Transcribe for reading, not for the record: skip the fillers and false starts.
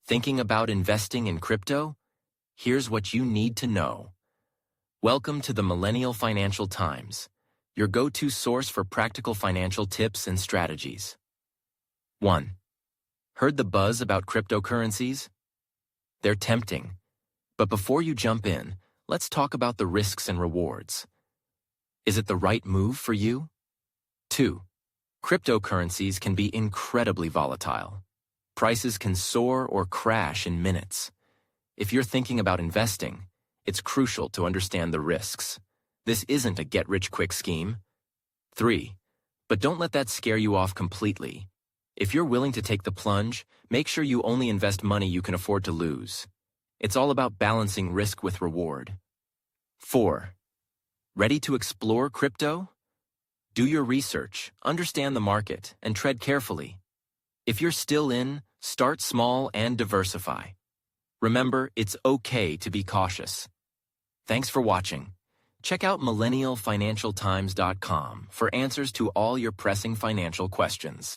Thinking about investing in crypto? Here's what you need to know. Welcome to the Millennial Financial Times, your go-to source for practical financial tips and strategies. 1. Heard the buzz about cryptocurrencies? They're tempting. But before you jump in, let's talk about the risks and rewards. Is it the right move for you? 2. Cryptocurrencies can be incredibly volatile. Prices can soar or crash in minutes. If you're thinking about investing, it's crucial to understand the risks. This isn't a get-rich-quick scheme. 3. But don't let that scare you off completely. If you're willing to take the plunge, make sure you only invest money you can afford to lose. It's all about balancing risk with reward. 4. Ready to explore crypto? Do your research, understand the market, and tread carefully. If you're still in, start small and diversify. Remember, it's okay to be cautious. Thanks for watching. Check out millennialfinancialtimes.com for answers to all your pressing financial questions.